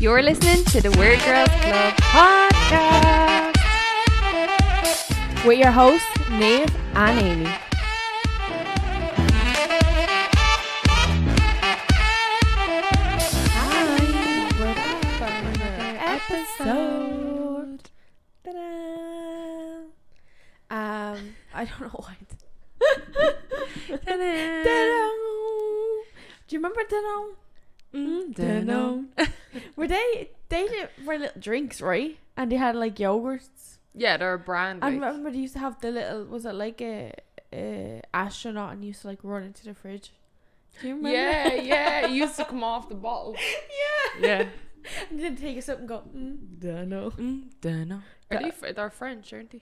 You're listening to the Weird Girls Club podcast with your hosts, Nave and Amy. Hi, we're back for another episode. Ta-da. I don't know why. Ta-da. Do you remember Dunno? Were they were little drinks, right? And they had like yogurts. Yeah, they're a brand. I Like. remember they used to have the little, was it like a astronaut and used to like run into the fridge? Do you remember? Yeah, it used to come off the bottle. Yeah. And then take a sip and go, Dunno. They're French, aren't they?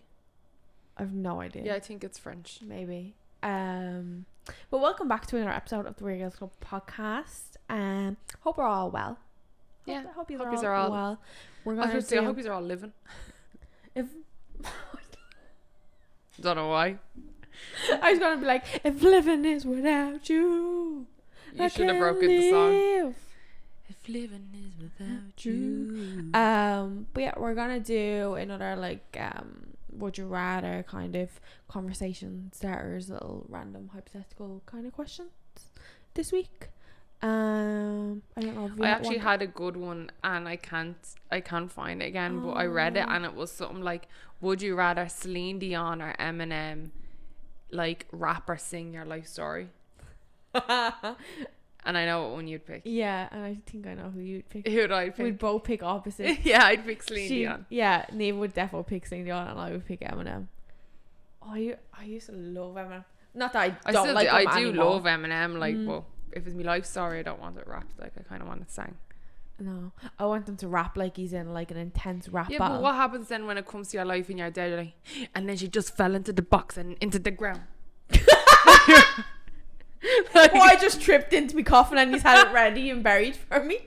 I've no idea. Yeah, I think it's French. Maybe. But welcome back to another episode of the Weird Girls Club podcast. Hope we're all well. Yeah, hope you are are all well. We're gonna I hope you are all living. If Don't know why. I was gonna be like, if living is without you, You I should have can't broken the song. live. If living is without you. But yeah, we're gonna do another like would you rather kind of conversation starters, little random hypothetical kind of questions this week. I don't know if you I actually had a good one and I can't find it again, but I read it and it was something like, would you rather Celine Dion or Eminem like rap or sing your life story? And I know what one you'd pick. Yeah, and I think I know who you'd pick. Who would I pick? We'd both pick opposites. Yeah, I'd pick Celine Dion. Yeah, Neve would definitely pick Celine Dion and I would pick Eminem. Oh, I used to love Eminem. Not that I don't like him I do anymore. love Eminem, like, but if it's my life story, I don't want it rapped. Like, I kind of want it sang. No, I want them to rap like he's in like an intense rap Yeah, battle. but what happens then when it comes to your life and you're dead? Like, and then she just fell into the box and into the ground. Like, I just tripped into my coffin and he's had it ready and buried for me.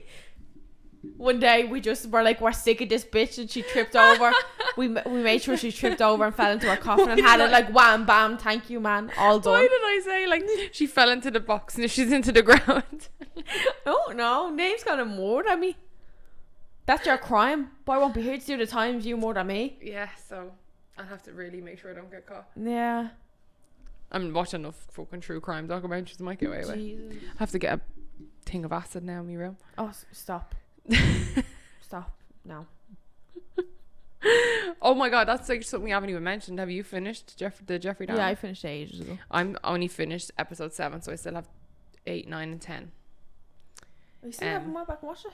One day we just were like, we're sick of this bitch, and she tripped over. we made sure she tripped over and fell into her coffin and had it like wham bam, thank you man, all done. Why did I say like she fell into the box and she's into the ground? Oh no, Name's gonna murder at me. That's your crime. But I won't be here to do the time if you murder me. Yeah, so I'll have to really make sure I don't get caught. Yeah. I'm watching enough fucking true crime documentaries. I might get away with it. Jesus. I have to get a thing of acid now in my room. Oh, stop. Stop. No. Oh my god, that's like something we haven't even mentioned. Have you finished the Jeffrey Dahmer? Yeah, I finished ages ago. I'm only finished episode 7, so I still have 8, 9 and 10. You still haven't went back and watched it?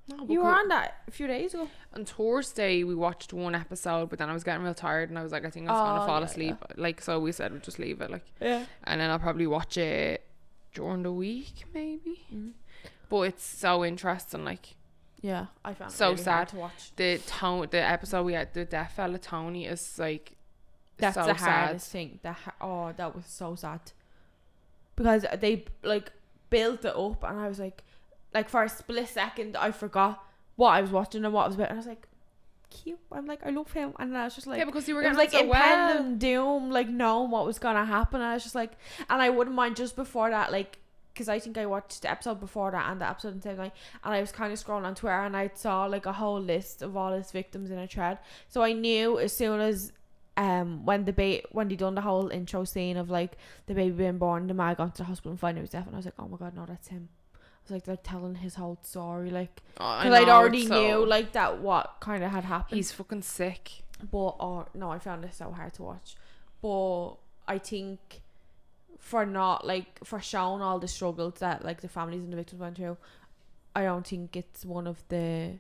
No, You were on that a few days ago. On Thursday we watched one episode, but then I was getting real tired and I was like, I think I'm just gonna fall asleep. Like, so we said we'd just leave it, like. Yeah. And then I'll probably watch it during the week maybe. But it's so interesting, like. Yeah, I found it so really sad hard to watch. The episode we had, the deaf fella Tony, is like, That's so the sad. hardest thing. That was so sad. Because they like built it up and I was like for a split second I forgot what I was watching and what I was about, and I was like, cute. I'm like, I love him, and I was just like, yeah, because you were it was getting like so well. impending doom, like knowing what was gonna happen, and I was just like, and I wouldn't mind just before that, like, because I think I watched the episode before that and the episode in the same night, and I was kind of scrolling on Twitter and I saw like a whole list of all his victims in a thread, so I knew as soon as when they done the whole intro scene of like the baby being born, the man got to the hospital and found it was deaf, and I was like, oh my god, no, that's him. I was like, they're telling his whole story, like, because I'd already knew like that what kind of had happened. He's fucking sick. But no, I found it so hard to watch. But I think for showing all the struggles that like the families and the victims went through, I don't think it's one of the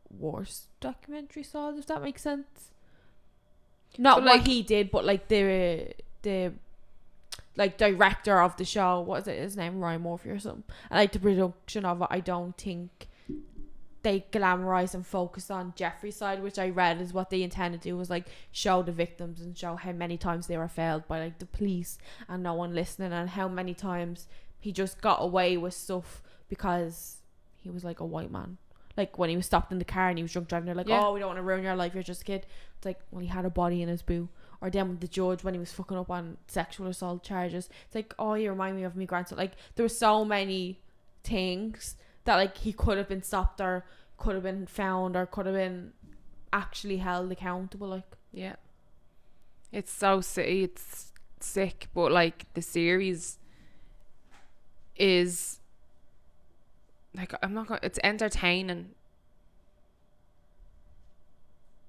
worst documentary saws, if that makes sense. Not but what like, he did, but like the like director of the show, what is it, his name, Ryan Murphy or something, and like the production of it, I don't think they glamorized and focused on Jeffrey's side, which I read is what they intended to do, was like show the victims and show how many times they were failed by like the police and no one listening, and how many times he just got away with stuff because he was like a white man. Like when he was stopped in the car and he was drunk driving, they're like, oh, we don't want to ruin your life, you're just a kid. It's like, well, he had a body in his boo. Or then with the judge when he was fucking up on sexual assault charges, it's like, oh, you remind me of me grandson. Like there were so many things that like he could have been stopped or could have been found or could have been actually held accountable. Like, yeah, it's so it's sick, but like the series is like, I'm not gonna, it's entertaining.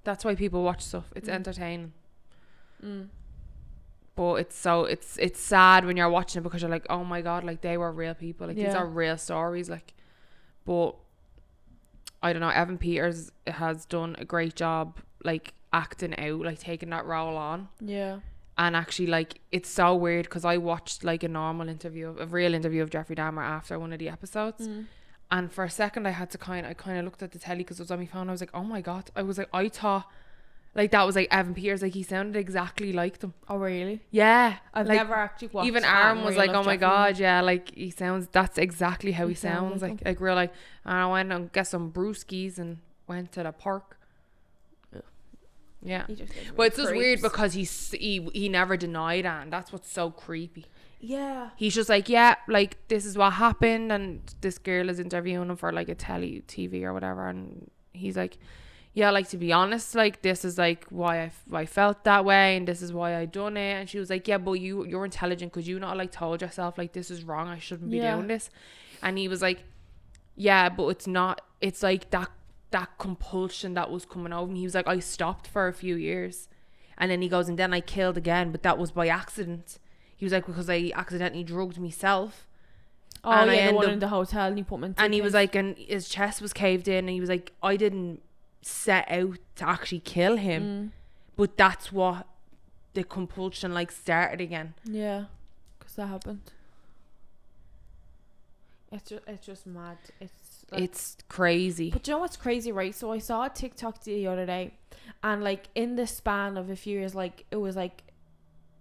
That's why people watch stuff. It's entertaining. But it's so it's sad when you're watching it because you're like, oh my god, like they were real people, like these are real stories, like. But I don't know, Evan Peters has done a great job like acting out, like taking that role on. Yeah. And actually, like, it's so weird because I watched like a real interview of Jeffrey Dahmer after one of the episodes. And for a second I kind of looked at the telly because it was on my phone. I was like, oh my god, I thought like that was like Evan Peters, like he sounded exactly like them. Oh really? Yeah, I've like, never actually watched. even Aaron was like, oh my god, yeah, like he sounds, that's exactly how he sounds like we're like, and I went and got some brewskis and went to the park. Yeah, but it's just weird because he never denied it, and that's what's so creepy. Yeah, he's just like, yeah, like this is what happened, and this girl is interviewing him for like a TV or whatever, and he's like, yeah, like to be honest, like this is like why I felt that way, and this is why I done it. And she was like, yeah, but you're intelligent because you not like told yourself like this is wrong, I shouldn't be doing this. And he was like, yeah, but it's not, it's like that compulsion that was coming over me. He was like, I stopped for a few years, and then he goes, and then I killed again, but that was by accident. He was like, because I accidentally drugged myself. Oh, and yeah, the one in the hotel, and he put me in. And he was like, and his chest was caved in, and he was like, I didn't set out to actually kill him, but that's what the compulsion like started again. Yeah, because that happened. It's just mad. It's crazy. But you know what's crazy, right? So I saw a TikTok the other day, and like in the span of a few years, like it was like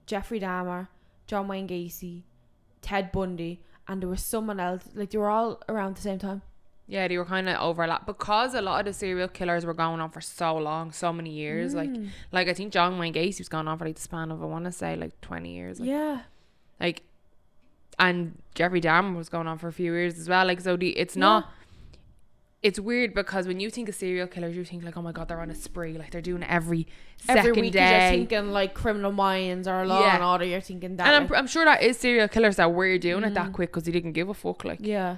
Jeffrey Dahmer, John Wayne Gacy, Ted Bundy, and there was someone else. Like they were all around the same time. Yeah, they were kind of overlap because a lot of the serial killers were going on for so long, so many years. Like I think John Wayne Gacy was going on for like the span of, I want to say, like 20 years. Like, yeah. Like, and Jeffrey Dahmer was going on for a few years as well. Like, so it's not. It's weird because when you think of serial killers, you think like, oh my god, they're on a spree, like they're doing it every week day. You're thinking like Criminal Minds or Law and Order. You're thinking that. And I'm sure that is serial killers that were doing it that quick because he didn't give a fuck. Like, yeah.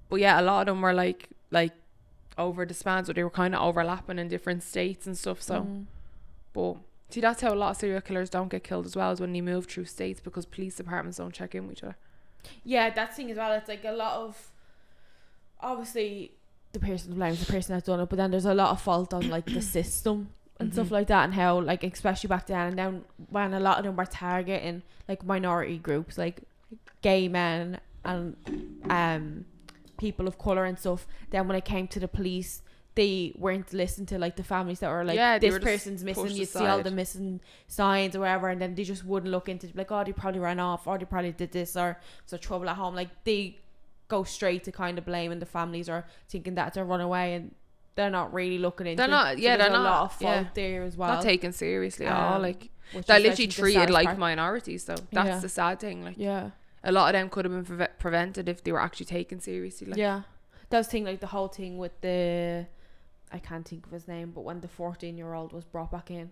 But yeah, a lot of them were like over the spans, but they were kind of overlapping in different states and stuff. So, but see, that's how a lot of serial killers don't get killed as well, as when they move through states because police departments don't check in with each other. Yeah, that thing as well. It's like a lot of, obviously the person blames the person that's done it, but then there's a lot of fault on like the system and stuff like that, and how like especially back then and then when a lot of them were targeting like minority groups like gay men and people of colour and stuff, then when it came to the police they weren't listening to like the families that were like, this person's missing, you see all the missing signs or whatever, and then they just wouldn't look into like, oh, they probably ran off, or they probably did this, or there's trouble at home. Like they go straight to kind of blaming the families or thinking that they're run away, and they're not really looking into it. So they're not a lot of fault there as well, not taken seriously at all. Like they're literally treated like minorities, though. That's the sad thing. Like a lot of them could have been prevented if they were actually taken seriously. Like, that was the thing, like the whole thing with the, I can't think of his name, but when the 14-year-old was brought back in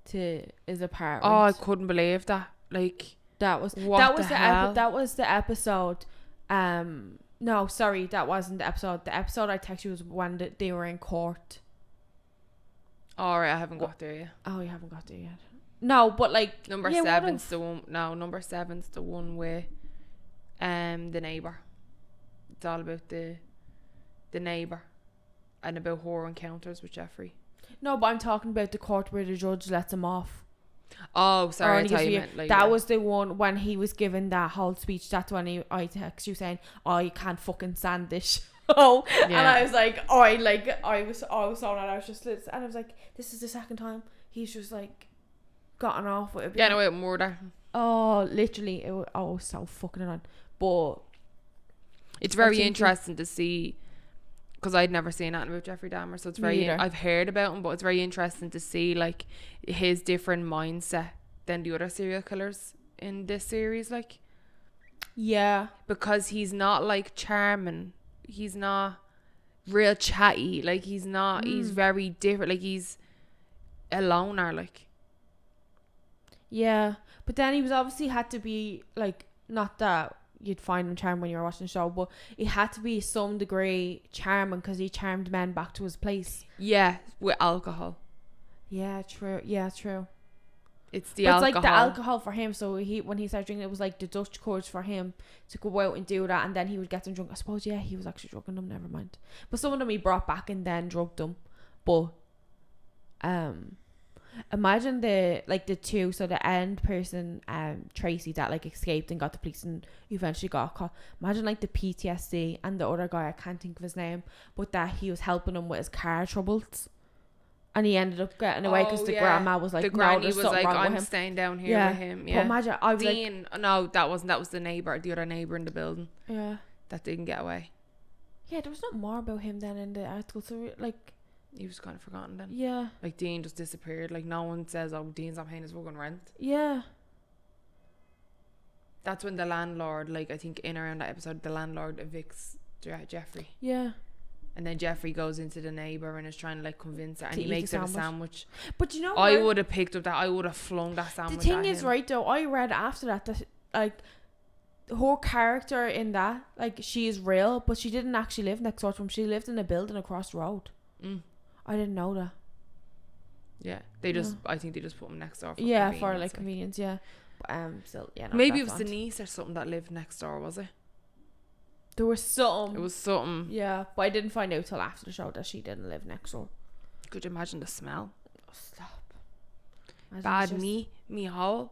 to his apartment. Oh, I couldn't believe that. Like that was the episode. No, sorry, that wasn't the episode. The episode I texted you was when they were in court. Alright, I haven't got there yet. Oh, you haven't got there yet. No, but like number 7's the one. No, number 7's the one with the neighbour. It's all about the neighbour and about horror encounters with Jeffrey. No, but I'm talking about the court where the judge lets him off. Oh, sorry, I thought you meant like that was the one when he was given that whole speech. That's when I text you saying, "Oh, you can't fucking stand this." Oh, and I was like, I was so mad. I was just, and I was like, this is the second time he's just like gotten off with it. Getting away with murder. Oh, literally, it was so fucking annoying. But it's very interesting to see, because I'd never seen anything about Jeffrey Dahmer, so it's very, I've heard about him, but it's very interesting to see like his different mindset than the other serial killers in this series. Like, Yeah. Because he's not like charming. He's not real chatty. Like he's not. He's very different. Like he's a loner. Like. Yeah, but then he was obviously had to be like, not that you'd find him charming when you were watching the show, but it had to be some degree charming because he charmed men back to his place. Yeah, with alcohol. Yeah, true. Yeah, true. It's the alcohol. It's like the alcohol for him. So when he started drinking, it was like the Dutch courage for him to go out and do that, and then he would get them drunk. I suppose, yeah, he was actually drugging them. Never mind. But some of them he brought back and then drugged them. But imagine the two, so the end person, Tracy, that like escaped and got the police and eventually got caught. Imagine like the PTSD, and the other guy, I can't think of his name, but that he was helping him with his car troubles. And he ended up getting away because the grandma was like, the granny was like, wrong I'm with him. staying down here with him. Yeah. But imagine, I was Dean, like, no, that wasn't. That was the neighbour, the other neighbour in the building. Yeah. That didn't get away. Yeah, there was not more about him then in the article. So like, he was kind of forgotten then. Yeah. Like Dean just disappeared. Like no one says, oh, Dean's not paying his fucking rent. Yeah. That's when the landlord, like I think in around that episode, the landlord evicts Jeffrey. Yeah. And then Jeffrey goes into the neighbour and is trying to like convince her, and he makes her a sandwich. But you know, I would have picked up that. I would have flung that sandwich. The thing is, right though, I read after that like her character in that, like, she is real, but she didn't actually live next door to him. She lived in a building across the road. I didn't know that. Yeah, they just. I think they just put him next door. For like convenience. Yeah, but still, yeah. No, maybe it was the niece or something that lived next door. Was it? There was something. It was something. Yeah, but I didn't find out till after the show that she didn't live next door. Could you imagine the smell? Oh, stop. Bad me hole.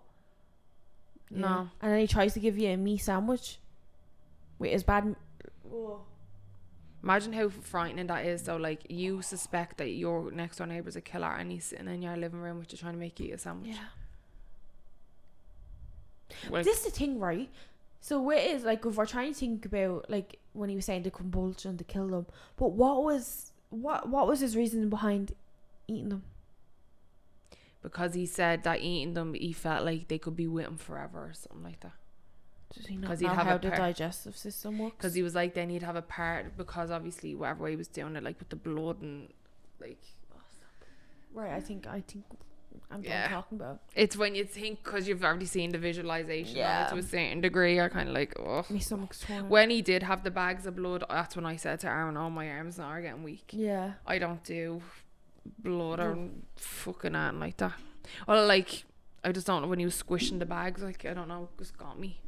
Yeah. No. And then he tries to give you a me sandwich with his bad. Oh. Imagine how frightening that is. So like, you suspect that your next door neighbour's a killer, and he's sitting in your living room with you trying to make you eat a sandwich. Yeah. Like, this is the thing, right? So what is, like, if we're trying to think about, like, when he was saying the compulsion to kill them, but what was his reason behind eating them? Because he said that eating them, he felt like they could be with him forever or something like that. Does he not know how the digestive system works? Because he was like, then he'd have a part, because obviously whatever way he was doing it, like with the blood and like. Right, I think I'm talking about. It's when you think, because you've already seen the visualization of it to a certain degree, you're kind of like, oh. My stomach's torn. When he did have the bags of blood, that's when I said to Aaron, oh, my arms now are getting weak. Yeah. I don't do blood or fucking anything like that. Well, like, I just don't know, when he was squishing the bags, like, I don't know, it just got me.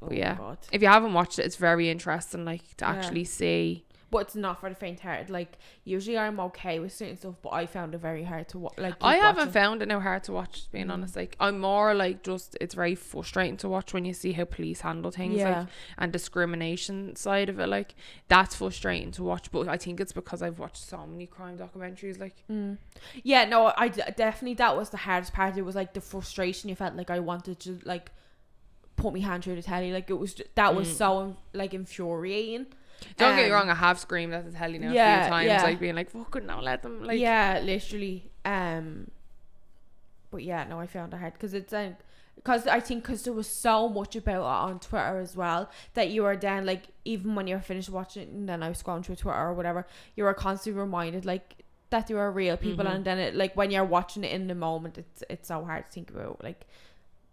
But yeah, God. If you haven't watched it, it's very interesting, like, to actually see. But it's not for the faint-hearted. Like, usually I'm okay with certain stuff, but I found it very hard to watch. Like, I haven't found it now hard to watch, being honest. Like, I'm more like, just, it's very frustrating to watch when you see how police handle things, like, and discrimination side of it. Like, that's frustrating to watch. But I think it's because I've watched so many crime documentaries. Like, yeah, no, I definitely, that was the hardest part. It was like the frustration you felt. Like, I wanted to, like, put my hand through the telly. Like, it was, that was so, like, infuriating. Don't get me wrong, I have screamed at the telly now a few times, like, being like, fucking no, let them, like. Yeah, literally. But yeah, no, I found it hard because it's because I think because there was so much about it on Twitter as well, that you were then, like, even when you were finished watching it and then I was scrolling through Twitter or whatever, you were constantly reminded, like, that they were real people. And then it, like, when you're watching it in the moment, it's so hard to think about, like,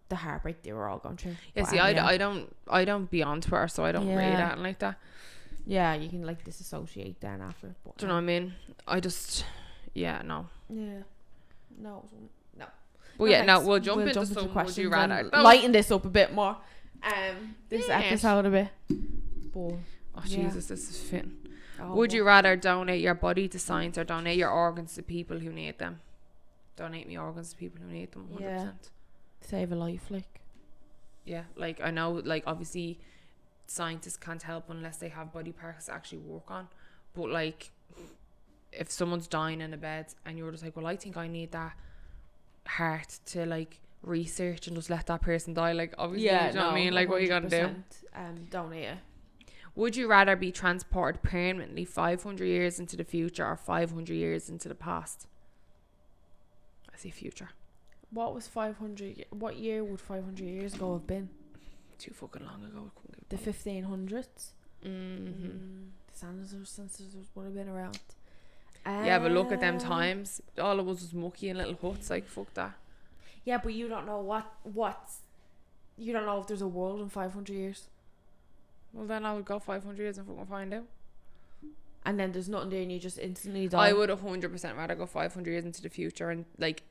the heartbreak they were all going through. Yeah, see, I don't be on Twitter, so I don't read anything like that. Yeah, you can, like, disassociate then after. But, do you know what I mean? I just, no. Yeah. No. But yeah, no, we'll jump into some Would You Rather. Lighten this up a bit more. This episode a bit. But, oh, Jesus, this is fitting. Would you rather donate your body to science or donate your organs to people who need them? Donate my organs to people who need them, 100%. Yeah. Save a life, like. Yeah, like, I know, like, obviously scientists can't help unless they have body parts to actually work on, but, like, if someone's dying in a bed and you're just like, well, I think I need that heart to, like, research and just let that person die, like, obviously, you know what I mean, like, what are you gonna do? Donate it. Would you rather be transported permanently 500 years into the future or 500 years into the past? I see future. What was 500? What year would 500 years ago have been? Too fucking long ago. The 1500s. Mm-hmm. The sensors would have been around. Yeah, but look at them times. All of us was mucky in little huts. Like, fuck that. Yeah, but you don't know what's. You don't know if there's a world in 500 years. Well, then I would go 500 years and fucking find out. And then there's nothing there and you just instantly die. I would 100% rather go 500 years into the future, and like,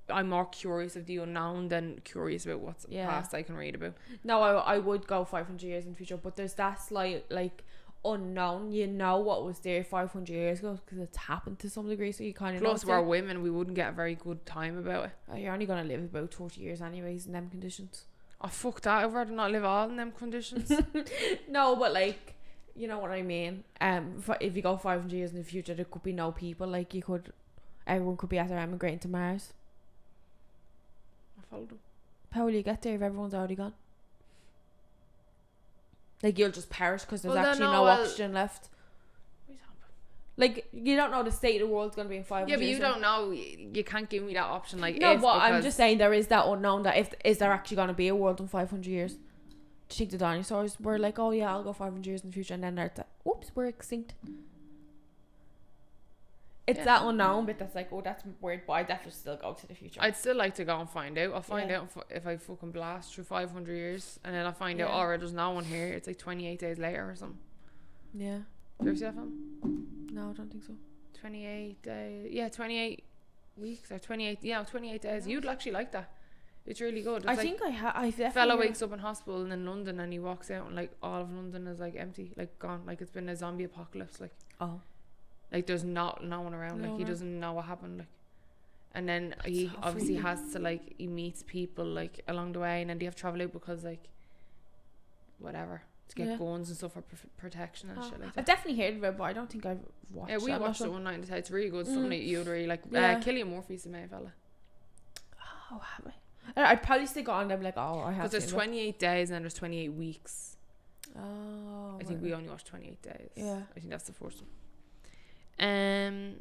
I'm more curious of the unknown than curious about what's past I can read about. No, I would go 500 years in the future, but there's that slight like unknown. You know what was there 500 years ago because it's happened to some degree, so you kind of know. Plus, we're women, we wouldn't get a very good time about it. You're only gonna live about 40 years anyways in them conditions. Oh, fuck that! I'd rather not live all in them conditions. No, but like, you know what I mean. If you go 500 years in the future, there could be no people. Like, everyone could be after emigrating to Mars. I followed them. How will you get there if everyone's already gone? Like, you'll just perish because there's actually no oxygen left. Like, you don't know the state of the world's going to be in 500 years. Yeah, but you don't know. You can't give me that option. Like, no, but I'm just saying there is that unknown that is there actually going to be a world in 500 years? Do you think the dinosaurs were like, oh yeah, I'll go 500 years in the future, and then they're like, oops, we're extinct. It's that unknown bit that's like, oh, that's weird, but I definitely still go to the future. I'd still like to go and find out. I'll find out if I fucking blast through 500 years, and then I'll find out, alright, there's no one here. It's like 28 days later or something. Yeah. Do you ever see that film? No, I don't think so. 28 days. Yeah, 28 weeks or 28. Yeah, 28 days. You'd actually like that. It's really good. It's I think I definitely. Fella wakes up in hospital in London and he walks out and like all of London is like empty, like gone, like it's been a zombie apocalypse. Like, oh, like there's no one around. Like, he doesn't know what happened. Like, and then he so obviously has to, like, he meets people like along the way, and then they have to travel out because like whatever, to get guns and stuff for protection and shit like that. I've definitely heard of it, but I don't think I've watched it. Yeah, we watched it one night and it's really good. Something that you'd really like. Cillian Murphy's the main fella. Oh, have I? I'd probably stick on them like, oh, I have. Because there's 28 days and there's 28 weeks. Oh, I think we only watched 28 days. Yeah, I think that's the first one.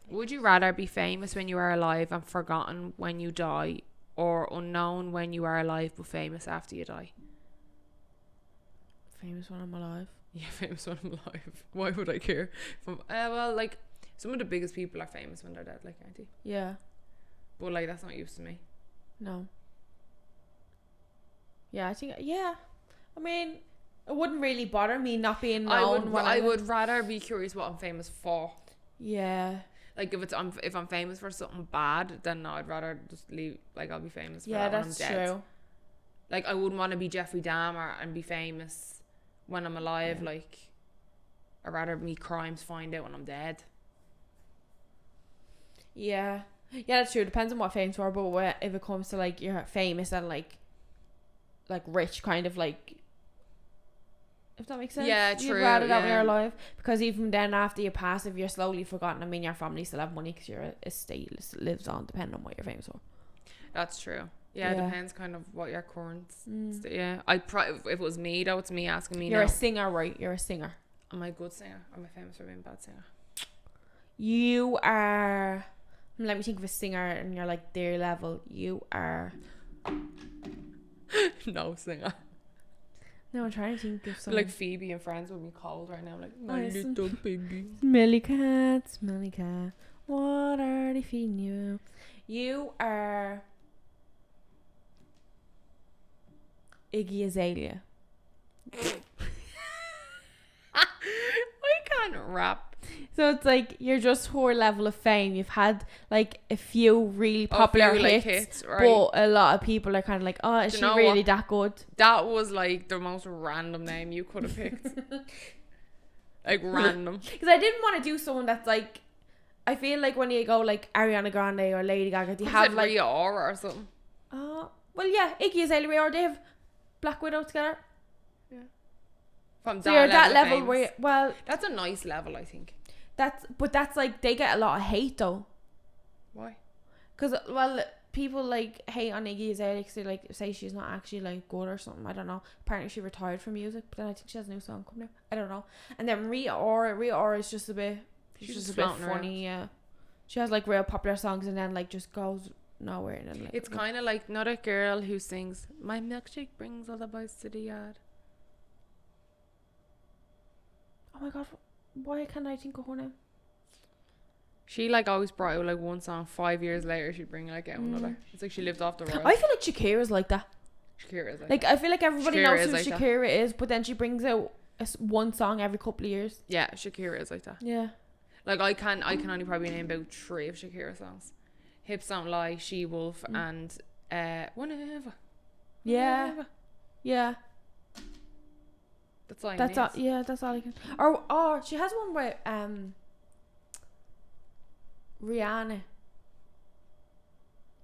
Would you rather be famous when you are alive and forgotten when you die, or unknown when you are alive but famous after you die? Famous when I'm alive. Yeah, famous when I'm alive. Why would I care? Well, like, some of the biggest people are famous when they're dead, like, aren't they? Yeah. But like, that's not used to me. No. Yeah, I think. Yeah, I mean, it wouldn't really bother me not being known. I would rather be curious what I'm famous for. Yeah. Like, if I'm famous for something bad, then no, I'd rather just leave. Like, I'll be famous for that when I'm dead. Yeah, that's true. Like, I wouldn't want to be Jeffrey Dahmer and be famous when I'm alive. Yeah. Like, I'd rather me crimes find out when I'm dead. Yeah. Yeah, that's true. Depends on what fame's for, but if it comes to like you're famous and like rich, kind of like, if that makes sense. Yeah, true. You'd rather that when you're alive, because even then after you pass, if you're slowly forgotten, I mean, your family still have money because your estate lives on, depending on what you're famous for. That's true. Yeah, it depends kind of what your current. Yeah, if it was me though, it's me asking me. You're a singer, right? You're a singer. Am I a good singer? Am I famous for being a bad singer? You are. Let me think of a singer and you're like their level. You are. No singer. No, I'm trying to think of something. Like Phoebe and Friends with me cold right now. Like, my little baby. Smelly cat, smelly cat. What are they feeding you? You are Iggy Azalea. I can't rap. So it's like you're just her level of fame. You've had like a few really popular hits, right? But a lot of people are kind of like, oh, is she really that good? That was like the most random name you could have picked. Like, random. Because I didn't want to do someone that's like, I feel like when you go like Ariana Grande or Lady Gaga, they have like Rhea Ora or something. Well, yeah, Iggy Azalea or they have Black Widow together. Yeah. From so you're that level where that's a nice level, I think. That's like they get a lot of hate though. Why? Because people like hate on Iggy Azalea because they like say she's not actually like good or something. I don't know. Apparently she retired from music, but then I think she has a new song coming out. I don't know. And then Rhea Ora is just a bit. She's just a bit funny. Yeah, she has like real popular songs and then like just goes nowhere in it. Like, it's kind of like not a girl who sings, "My milkshake brings all the boys to the yard." Oh my god, why can't I think of her name? She like always brought out like one song. 5 years later, she'd bring like out another. It's like she lived off the road. I feel like Shakira's like that. Shakira is like I feel like everybody knows who like Shakira is, but then she brings out one song every couple of years. Yeah, Shakira is like that. Yeah. Like I can only probably name about 3 of Shakira's songs: "Hips Don't Lie," "She Wolf," and "Whenever." Yeah. Whenever. Yeah. That's all. That's all. Yeah, that's all I can. Or she has one with Rihanna,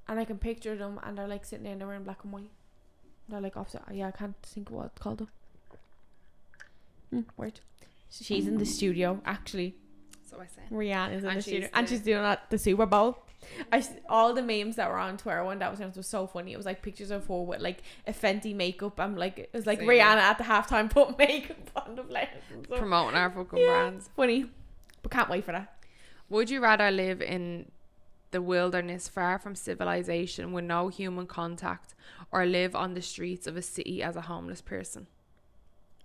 and I can picture them, and they're like sitting there and they're wearing black and white. They're like opposite. Yeah, I can't think of what it's called though. Weird. So she's in the studio actually. So I say. Rihanna's in the studio, and she's doing at the Super Bowl. All the memes that were on Twitter when that was so funny. It was like pictures of her with like a Fenty makeup. I'm like, it was like Rihanna at the halftime put makeup on the players, promoting our fucking brands. Funny, but can't wait for that. Would you rather live in the wilderness far from civilization with no human contact, or live on the streets of a city as a homeless person?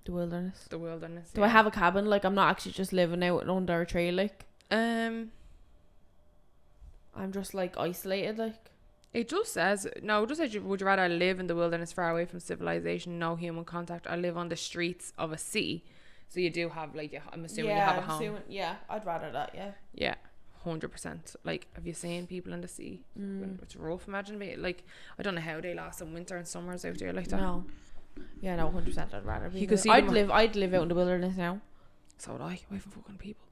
The wilderness. The wilderness. Do I have a cabin? Like, I'm not actually just living out under a tree. Like, I'm just like isolated. Like, it just says no. It just says, would you rather live in the wilderness far away from civilization, no human contact, or live on the streets of a city? So you do have like, I'm assuming you have a home. Yeah, I'd rather that. Yeah. Yeah, 100%. Like, have you seen people in the sea? It's rough. Imagine me. Like, I don't know how they last in winter and summers out there like that. No. Yeah, no, 100%. I'd rather be. You could see. I'd live out in the wilderness now. So would I. Away from fucking people.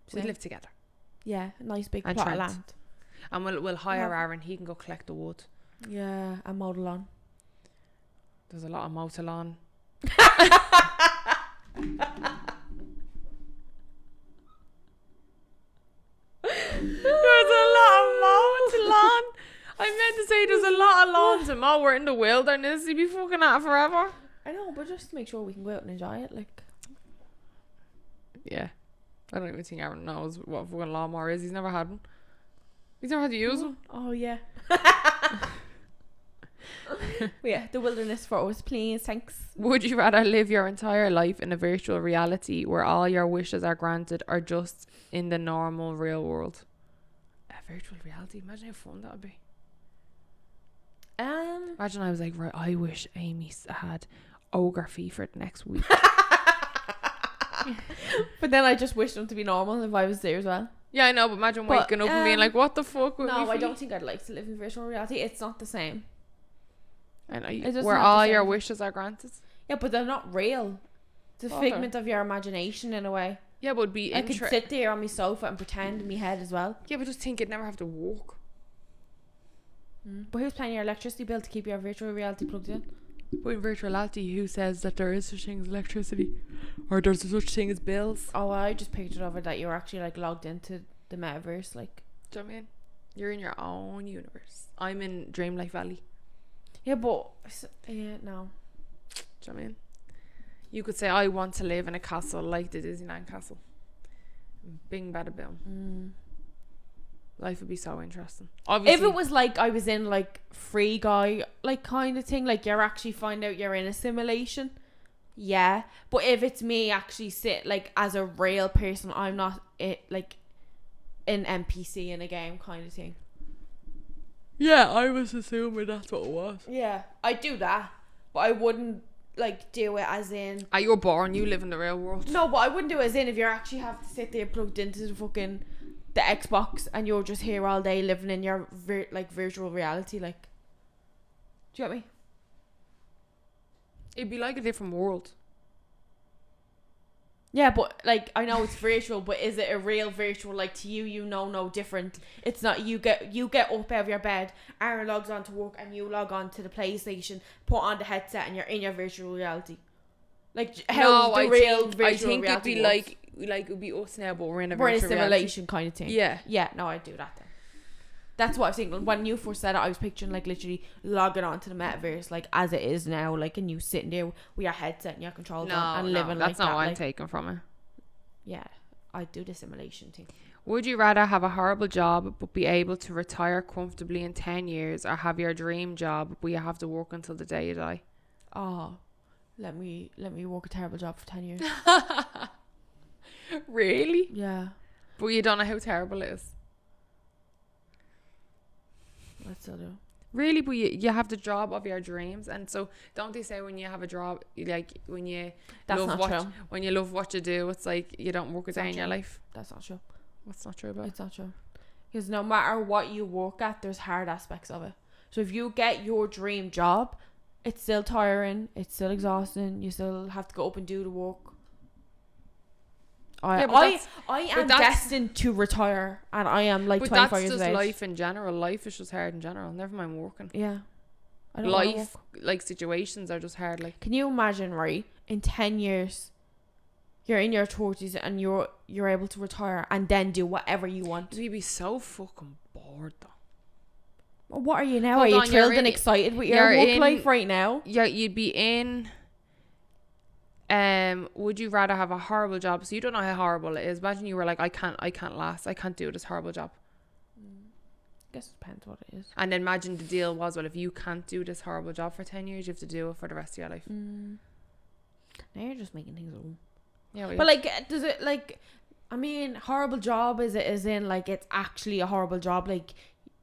Same. We'd live together. Yeah, a nice big and plot of Trent. land. And we'll hire Aaron. He can go collect the wood. Yeah, and mow the lawn. There's a lot of mow to lawn. There's a lot of mow to lawn. I meant to say there's a lot of lawn to mow. We're in the wilderness. You'd be fucking at it forever. I know, but just make sure we can go out and enjoy it. Like, yeah, I don't even think Aaron knows what a fucking lawnmower is. He's never had one. He's never had to use one. Oh yeah. Yeah, the wilderness for us, please. Thanks. Would you rather live your entire life in a virtual reality where all your wishes are granted, or just in the normal real world? A virtual reality. Imagine how fun that would be. Imagine I was like, right, I wish Amy had ogre fever next week. But then I just wish them to be normal if I was there as well. Yeah, I know, but imagine waking up and being like, what the fuck would No, I don't think I'd like to live in virtual reality. It's not the same. I know, where all your wishes are granted. Yeah, but they're not real. It's a figment of your imagination in a way. Yeah, but it'd be I could sit there on my sofa and pretend in my head as well. Yeah, but just think you'd never have to walk. But who's paying your electricity bill to keep your virtual reality plugged in? But in virtual reality, who says that there is such thing as electricity, or there's such thing as bills? Oh, I just pictured of it that you're actually like logged into the metaverse. Like, do you know what I mean? You're in your own universe. I'm in Dreamlight Valley. Yeah, but no. Do you know what I mean? You could say, I want to live in a castle like the Disneyland castle. Bing bada boom. Life would be so interesting. Obviously, if it was like I was in like Free Guy like kind of thing, like you're actually find out you're in a simulation, yeah. But if it's me actually sit like as a real person, I'm not like an NPC in a game kind of thing. Yeah, I was assuming that's what it was. Yeah, I do that, but I wouldn't like do it as in. You're born, you live in the real world. No, but I wouldn't do it as in if you actually have to sit there plugged into the fucking the Xbox and you're just here all day living in your virtual reality. Like, do you get me? It'd be like a different world. Yeah, but like I know it's virtual, but is it a real virtual? Like to you know no different. It's not. You get up out of your bed, Aaron logs on to work, and you log on to the PlayStation, put on the headset, and you're in your virtual reality. Like how the real virtual reality I think it'd be works. like it'd be us now, but we're in a simulation reality. Kind of thing. Yeah. No, I'd do that then. That's what I was thinking. When you first said it, I was picturing like literally logging on to the metaverse like as it is now, like, and you sitting there with your headset and your controls on and living like that. That's not what I'm taking from it. Yeah, I'd do the simulation thing. Would you rather have a horrible job but be able to retire comfortably in 10 years, or have your dream job but you have to work until the day you die? Oh, let me work a terrible job for 10 years. Really? Yeah. But you don't know how terrible it is. I still do. Really, but you have the job of your dreams, and so don't they say when you have a job, like when you when you love what you do, it's like you don't work a day in your life. That's not true. What's not true about it? It's not true. Because no matter what you work at, there's hard aspects of it. So if you get your dream job, it's still tiring, it's still exhausting, you still have to go up and do the work. I am destined to retire, and I am like 25 years of age. But that's just life in general. Life is just hard in general. Never mind working. Yeah. I don't life, like situations are just hard. Like, can you imagine, right? In 10 years, you're in your 30s and you're able to retire and then do whatever you want. You'd be so fucking bored, though. Well, what are you now? Are you thrilled and excited with your work life right now? Yeah, you'd be in. Would you rather have a horrible job? So you don't know how horrible it is. Imagine you were like, I can't last. I can't do this horrible job. I guess it depends what it is. And then imagine the deal was, well, if you can't do this horrible job for 10 years, you have to do it for the rest of your life. Now you're just making things up. Yeah, well, but like, does it like? I mean, horrible job is it? Is in like it's actually a horrible job? Like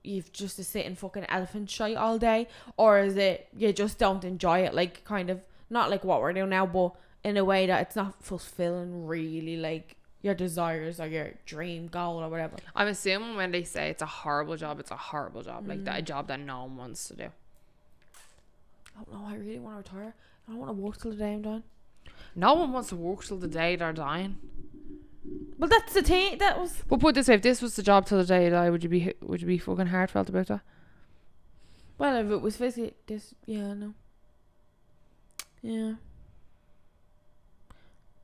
you've just to sit in fucking elephant shite all day, or is it you just don't enjoy it? Like kind of not like what we're doing now, but in a way that it's not fulfilling really like your desires or your dream goal or whatever. I'm assuming when they say it's a horrible job, it's a horrible job. Like that a job that no one wants to do. I don't know. I really want to retire. I don't want to work till the day I'm done. No one wants to work till the day they're dying. Well, that's the thing. That was. But put it this way: if this was the job till the day you die, would you be fucking heartfelt about that? Well, if it was physically this, yeah, no. Yeah.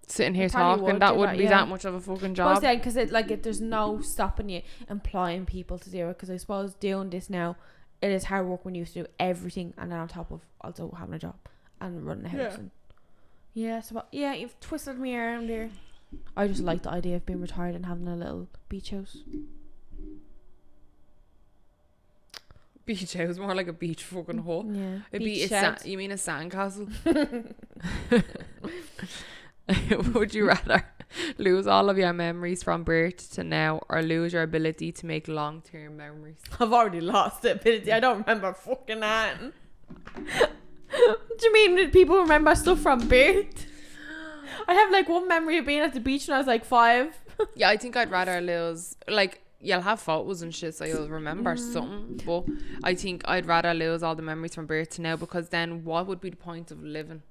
Sitting here talking, that wouldn't be that much of a fucking job. Well, because there's no stopping you employing people to do it. Because I suppose doing this now, it is hard work when you used to do everything, and then on top of also having a job and running a house. And you've twisted me around here. I just like the idea of being retired and having a little beach house. Beach house, more like a beach fucking hole. Yeah. You mean a sandcastle? Would you rather lose all of your memories from birth to now, or lose your ability to make long-term memories? I've already lost the ability. I don't remember fucking that. What do you mean that people remember stuff from birth? I have like one memory of being at the beach when I was like 5. Yeah, I think I'd rather lose, like, you'll have photos and shit, so you'll remember something, but I think I'd rather lose all the memories from birth to now, because then what would be the point of living?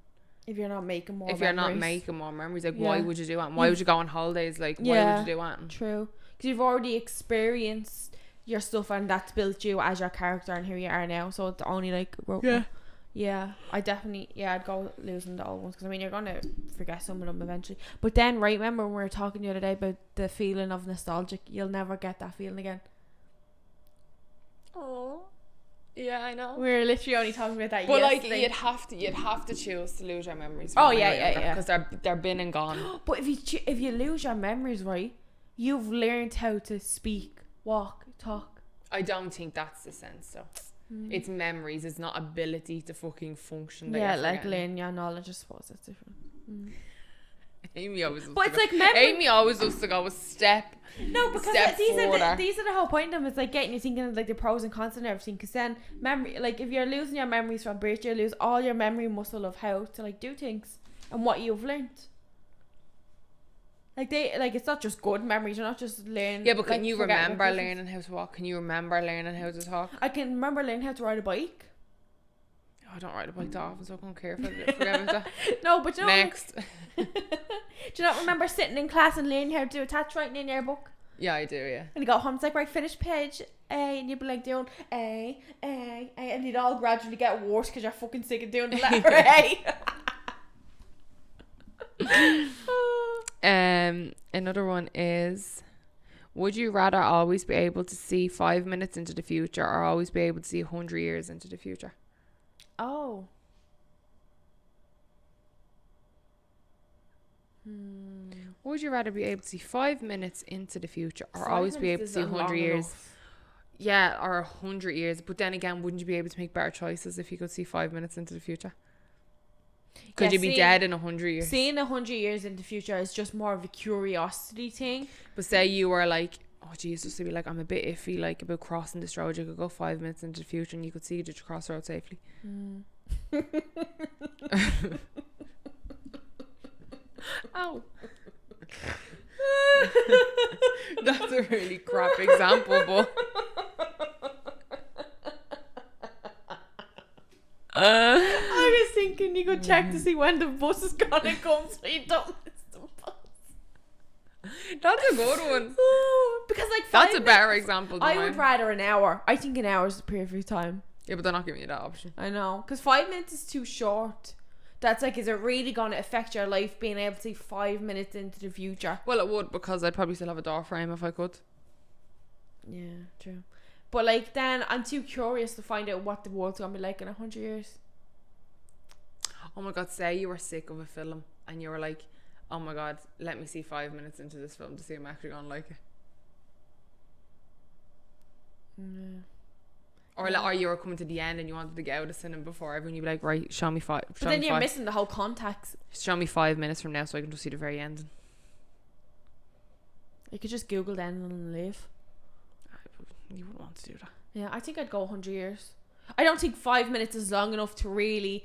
If you're not making more memories. If you're not making more memories, like, why would you do it? Why would you go on holidays? Like, why would you do it? True. Because you've already experienced your stuff, and that's built you as your character, and here you are now, so it's only like... Yeah, I definitely... Yeah, I'd go losing the old ones, because I mean, you're going to forget some of them eventually. But then, right, remember when we were talking the other day about the feeling of nostalgic? You'll never get that feeling again. Oh. Yeah, I know. We were literally only talking about that but yesterday. Like, you'd have to choose to lose your memories. Oh, yeah. Because they're been and gone. But if you lose your memories, right, you've learned how to speak, walk, talk. I don't think that's the sense, though. It's memories. It's not ability to fucking function. Yeah, like learning your knowledge. I suppose that's different. Amy always. But it's like memory. Amy always loves to go a step. No, because these are the whole point of them. It's like getting you thinking of like the pros and cons and everything. Because then memory, like if you're losing your memories from birth, you lose all your memory muscle of how to like do things and what you've learned. Like it's not just good memories. You're not just learning. Yeah, but can you remember learning how to walk? Can you remember learning how to talk? I can remember learning how to ride a bike. I don't ride a bike that often, so I don't care if I forget about that. No, but you know, next. Do you not remember sitting in class and learning how to do attach writing in your book? Yeah, I do, yeah. And you go home, it's like, right, finish page A, and you'd be like doing A, and you'd all gradually get worse because you're fucking sick of doing the letter A. Another one is, would you rather always be able to see 5 minutes into the future, or always be able to see 100 years into the future? Oh. Would you rather be able to see 5 minutes into the future or always be able to see 100 years? Yeah, or 100 years. But then again, wouldn't you be able to make better choices if you could see 5 minutes into the future? Could you be dead in 100 years? Seeing 100 years in the future is just more of a curiosity thing. But say you were like, oh Jesus, to be like, I'm a bit iffy like about crossing this road. You could go 5 minutes into the future and you could see the crossroad safely. Ow. That's a really crap example, but I was thinking you could check to see when the bus is gonna come so you don't miss the bus. That's a good one. Because like that's a better example than I would rather an hour. I think an hour is the perfect time. Yeah, but they're not giving you that option. I know, because 5 minutes is too short. That's like, is it really going to affect your life being able to see 5 minutes into the future? Well, it would, because I'd probably still have a door frame if I could. Yeah, true. But like, then I'm too curious to find out what the world's going to be like in 100 years. Oh my God, say you were sick of a film and you were like, oh my God, let me see 5 minutes into this film to see if I'm actually going to like it. Yeah. Or you were coming to the end and you wanted to get out of the cinema before everyone. You'd be like, right, show me five. But then you're missing the whole context. Show me 5 minutes from now so I can just see the very end. You could just Google then and leave. You wouldn't want to do that. Yeah, I think I'd go 100 years. I don't think 5 minutes is long enough to really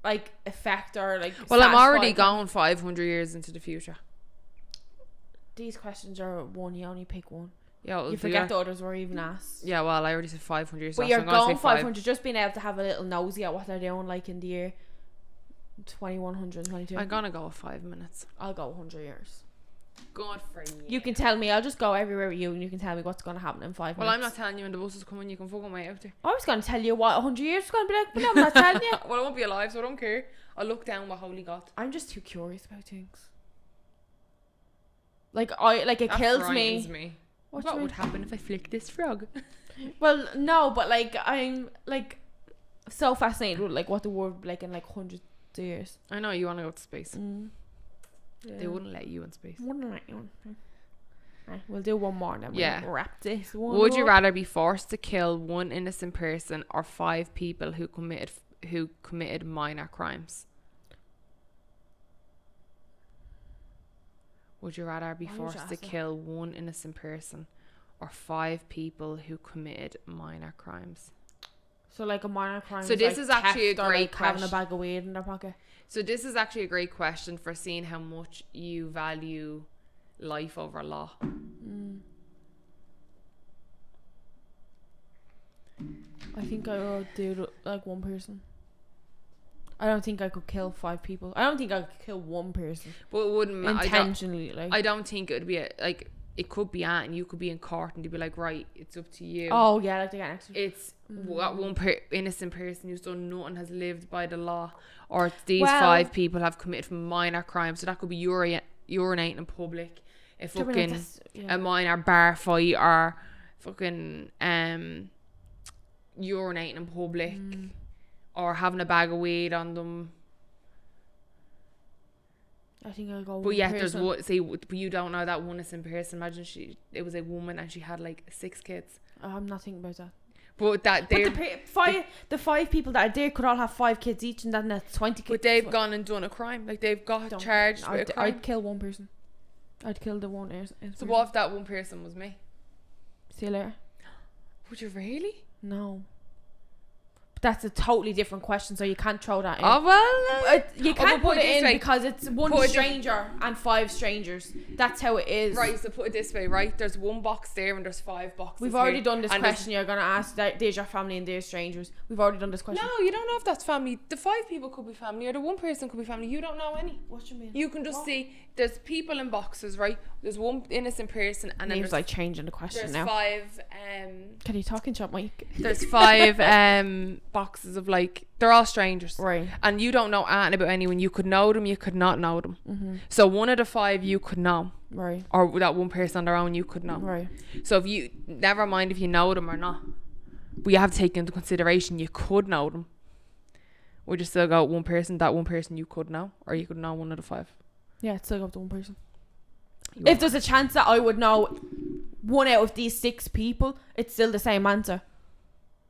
like affect or like. Well, I'm already going 500 years into the future. These questions are one. You only pick one. Yeah, you forget the others were even asked. Yeah, well, I already said 500 years. But you're going 500, just being able to have a little nosy at what they're doing, like in the year 2122. I'm gonna go with 5 minutes. I'll go 100 years. Good for you. You can tell me. I'll just go everywhere with you, and you can tell me what's going to happen in 5 minutes. Well, I'm not telling you when the bus is coming. You can fucking wait out there. I was going to tell you what 100 years is going to be like, but I'm not telling you. Well, I won't be alive, so I don't care. I'll look down what Holy got. I'm just too curious about things. Like it kills me. What would happen if I flick this frog? Well, no, but like I'm like so fascinated with like what the world would be like in like hundreds of years. I know you want to go to space. Yeah. They wouldn't let you in space. Wouldn't let you. Right, we'll do one more and then we'll wrap this. Would you rather be forced to kill one innocent person or 5 people who committed minor crimes? Would you rather be forced to kill one innocent person or 5 people who committed minor crimes? So like a minor crime. So this is actually a great question. Having a bag of weed in their pocket. So this is actually a great question for seeing how much you value life over law. I think I would do like one person. I don't think I could kill 5 people. I don't think I could kill one person. But it wouldn't matter. Intentionally, I don't think it would be it could be and you could be in court and they'd be like, right, it's up to you. Oh yeah, like they get extra. It's what one innocent person who's done nothing has lived by the law, or these 5 people have committed minor crimes. So that could be urinating in public, a fucking a minor bar fight, or fucking urinating in public, or having a bag of weed on them. I think I'll go. But yeah, there's one. See, but you don't know that one innocent person. Imagine it was a woman and she had like 6 kids. I'm not thinking about that. But the 5 people that are there could all have 5 kids each, and then that's 20 kids. But they've gone and done a crime. Like they've got charged with a crime. I'd kill one person. I'd kill the one. So what if that one person was me? See you later. Would you really? No. That's a totally different question, so you can't throw that in. Oh well, you can't put it in because it's one stranger and 5 strangers. That's how it is. Right, so put it this way, right? There's one box there and there's 5 boxes. We've already done this question. You're gonna ask that there's your family and there's strangers. We've already done this question. No, you don't know if that's family. The 5 people could be family, or the one person could be family. You don't know any. What do you mean? You can just see there's people in boxes, right? There's one innocent person, and then there's like changing the question now. There's 5. Can you talk in shop, Mike? There's 5 boxes of like. They're all strangers, right? And you don't know anything about anyone. You could know them, you could not know them. Mm-hmm. So one of the 5 you could know, right? Or that one person on their own you could know, right? So if you never mind if you know them or not, but you have to take into consideration you could know them. Would you still go one person? That one person you could know, or you could know one of the 5? Yeah, it's still go up to one person. If there's a chance that I would know 1 out of these 6 people, it's still the same answer.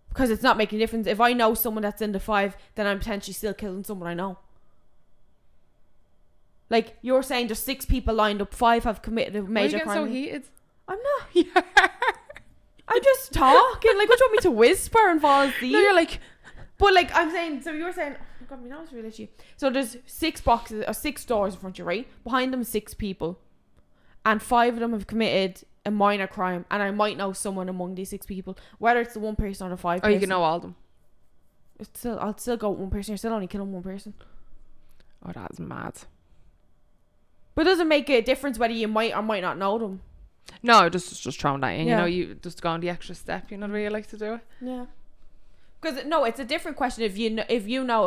Because it's not making a difference. If I know someone that's in the 5, then I'm potentially still killing someone I know. Like, you're saying there's 6 people lined up, 5 have committed a major crime. Why are you getting so heated? I'm not. I'm just talking. Like, what do you want me to whisper and fall asleep? No, you're like... But, like, I'm saying... So, you're saying... Oh, God, my nose is really itchy. So, there's 6 boxes... Or 6 doors in front of you, right? Behind them, 6 people. And 5 of them have committed a minor crime. And I might know someone among these 6 people. Whether it's the 1 person or the 5 person. Or you can know all of them. I'll still go with 1 person. You're still only killing 1 person. Oh, that's mad. But it doesn't make a difference whether you might or might not know them. No, just throwing that in. Yeah. You just go on the extra step. You know the way you like to do it. Yeah. Because no, it's a different question. If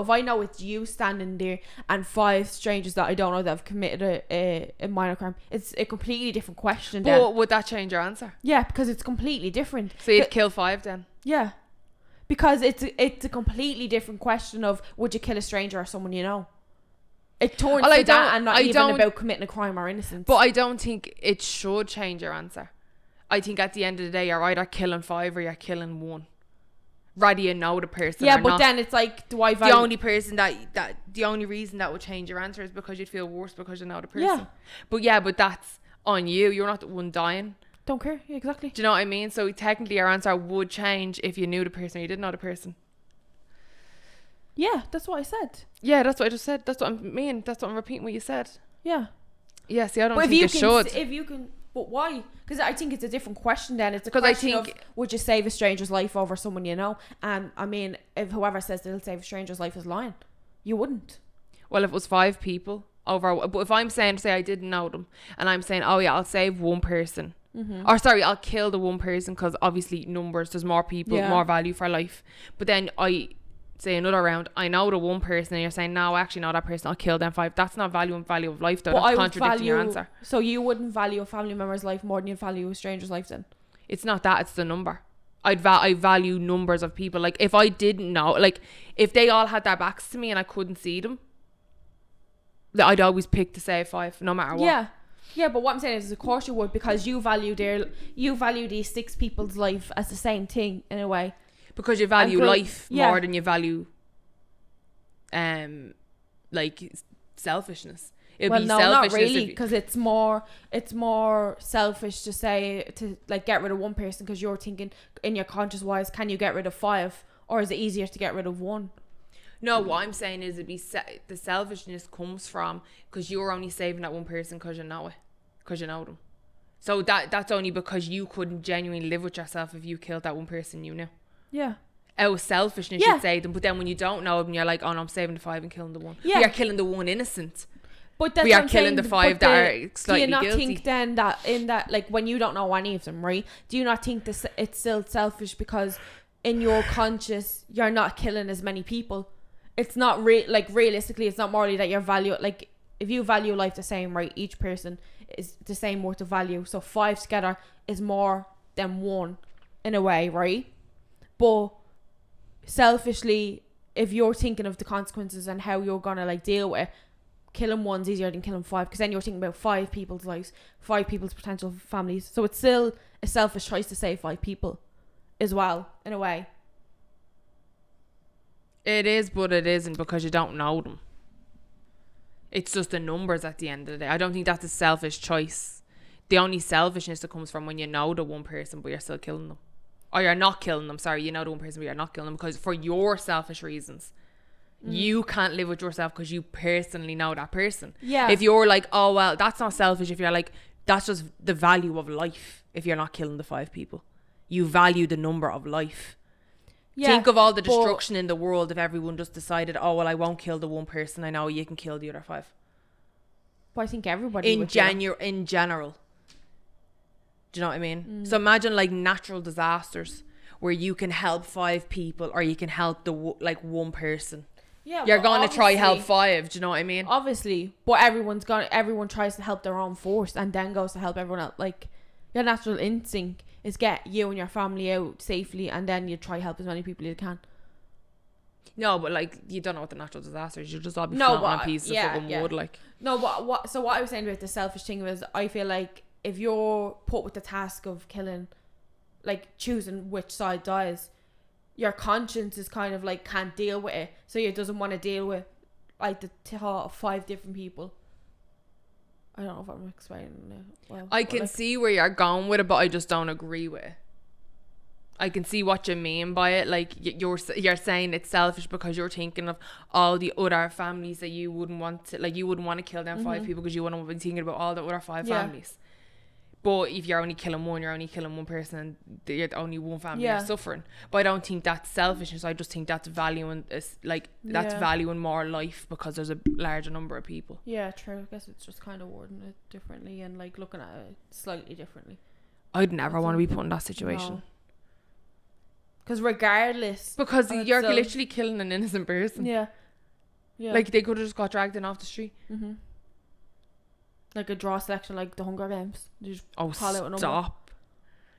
I know it's you standing there and 5 strangers that I don't know that have committed a minor crime, it's a completely different question. But then. Would that change your answer? Yeah, because it's completely different. So you'd kill 5 then? Yeah, because it's a completely different question of would you kill a stranger or someone you know. It turns to that and not even about committing a crime or innocence. But I don't think it should change your answer. I think at the end of the day, you're either killing 5 or you're killing 1. Rather you know the person. Yeah, or but not. then it's like, do I value... The only person the only reason that would change your answer is because you'd feel worse because you know the person. Yeah. But that's on you. You're not the one dying. Don't care. Yeah, exactly. Do you know what I mean? So technically your answer would change if you knew the person or you didn't know the person. Yeah, that's what I said. Yeah, that's what I just said. That's what I mean. That's what I'm repeating what you said. Yeah. Yeah, see, I don't think it should. If you can... But why? Because I think it's a different question then. It's a question of would you save a stranger's life over someone you know? And I mean, if whoever says they'll save a stranger's life is lying. You wouldn't. Well, if it was 5 people over... But if I'm saying, say I didn't know them, and I'm saying, oh yeah, I'll save 1 person. Mm-hmm. Or sorry, I'll kill the 1 person because obviously numbers, there's more people, more value for life. But then I... say another round, I know the 1 person and you're saying no, actually no, that person, I'll kill them 5. That's not value of life though. That's contradicting your answer. So you wouldn't value a family member's life more than you value a stranger's life then? It's not that, it's the number. I value numbers of people. Like if I didn't know, like if they all had their backs to me and I couldn't see them, I'd always pick to save 5 no matter what. Yeah, but what I'm saying is of course you would, because you value these 6 people's life as the same thing in a way. Because you value life more than you value like selfishness. Not really, because it's more selfish to say to like get rid of 1 person because you're thinking in your conscious wise, can you get rid of 5, or is it easier to get rid of 1? No, what I'm saying is the selfishness comes from because you're only saving that 1 person because you know them. So that's only because you couldn't genuinely live with yourself if you killed that 1 person you knew. Yeah. Out of selfishness, you'd save them. But then when you don't know them, you're like, oh no, I'm saving the 5 and killing the 1. Yeah. We are killing the 1 innocent. But that's we are killing the 5 that are slightly guilty. Do you not think then that in that, like when you don't know any of them, right? Do you not think this it's still selfish because in your conscious, you're not killing as many people? It's not realistically, it's not morally that your value, like if you value life the same, right? Each person is the same worth of value. So 5 together is more than 1 in a way, right? But selfishly, if you're thinking of the consequences and how you're gonna like deal with it, killing 1's easier than killing 5, because then you're thinking about 5 people's lives, 5 people's potential families. So it's still a selfish choice to save 5 people as well, in a way. It is, but it isn't, because you don't know them. It's just the numbers at the end of the day. I don't think that's a selfish choice. The only selfishness that comes from when you know the 1 person but you're still killing them. Or you're not killing them, sorry, you know the 1 person but you're not killing them because for your selfish reasons. You can't live with yourself because you personally know that person. Yeah. If you're like, oh well, that's not selfish. If you're like, that's just the value of life. If you're not killing the 5 people, you value the number of life. Yeah, think of all the destruction in the world if everyone just decided, oh well, I won't kill the 1 person I know, you can kill the other 5. But I think everybody in general. Do you know what I mean? So imagine like natural disasters where you can help 5 people or you can help the 1 person. Yeah, you're going to try help 5. Do you know what I mean? Obviously, but everyone tries to help their own first and then goes to help everyone else. Like your natural instinct is get you and your family out safely and then you try help as many people as you can. No, but like you don't know what the natural disasters. You'll just all be floating on pieces of fucking wood. Like no, what? So what I was saying about the selfish thing was, I feel like if you're put with the task of killing, like choosing which side dies, your conscience is kind of like can't deal with it, so it doesn't want to deal with like the thought of 5 different people. I don't know if I'm explaining it well. I can see where you're going with it, but I just don't agree with it. I can see what you mean by it. Like you're saying it's selfish because you're thinking of all the other families that you wouldn't want to, like you wouldn't want to kill them 5 people because you wouldn't be thinking about all the other 5 families. But if you're only killing one, you're only killing one person, and you're only one family is suffering. But I don't think that's selfishness. I just think that's valuing valuing more life because there's a larger number of people. Yeah, true. I guess it's just kind of wording it differently and like looking at it slightly differently. I'd never want to be put in that situation. Because regardless, because you're literally killing an innocent person. Yeah. Like they could have just got dragged in off the street. Like a draw selection, like the Hunger Games. You just call out a number. Stop.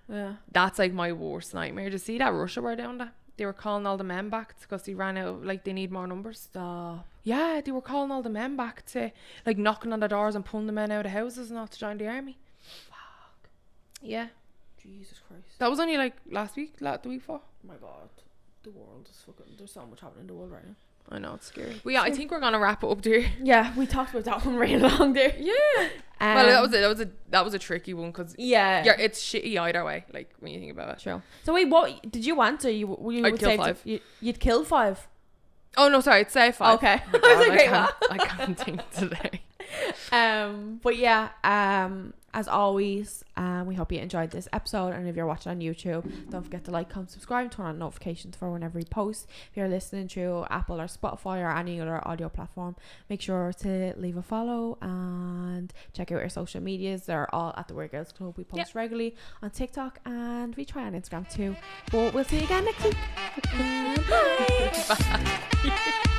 Yeah. That's like my worst nightmare. To see that Russia were doing that. They were calling all the men back because they ran out. Like they need more numbers. Stop. Yeah, they were calling all the men back to like knocking on the doors and pulling the men out of houses and all to join the army. Fuck. Yeah. Jesus Christ. That was only like last week, the week before. Oh my God, the world is fucking. There's so much happening in the world right now. I know, it's scary. Well, yeah, I think we're gonna wrap it up there. Yeah, we talked about that one really long there. Yeah. Well, that was a tricky one because it's shitty either way. Like when you think about it. Sure. So wait, what did you answer? I'd kill 5. You'd kill 5. Oh no, sorry, I'd say 5. Okay. Oh God, I can't think today. But yeah, as always, we hope you enjoyed this episode, and if you're watching on YouTube, don't forget to like, comment, subscribe, turn on notifications for whenever we post. If you're listening through Apple or Spotify or any other audio platform, make sure to leave a follow and check out our social medias. They're all at the Weird Girls Club. We post regularly on TikTok, and we try on Instagram too. But we'll see you again next week. Bye. Bye.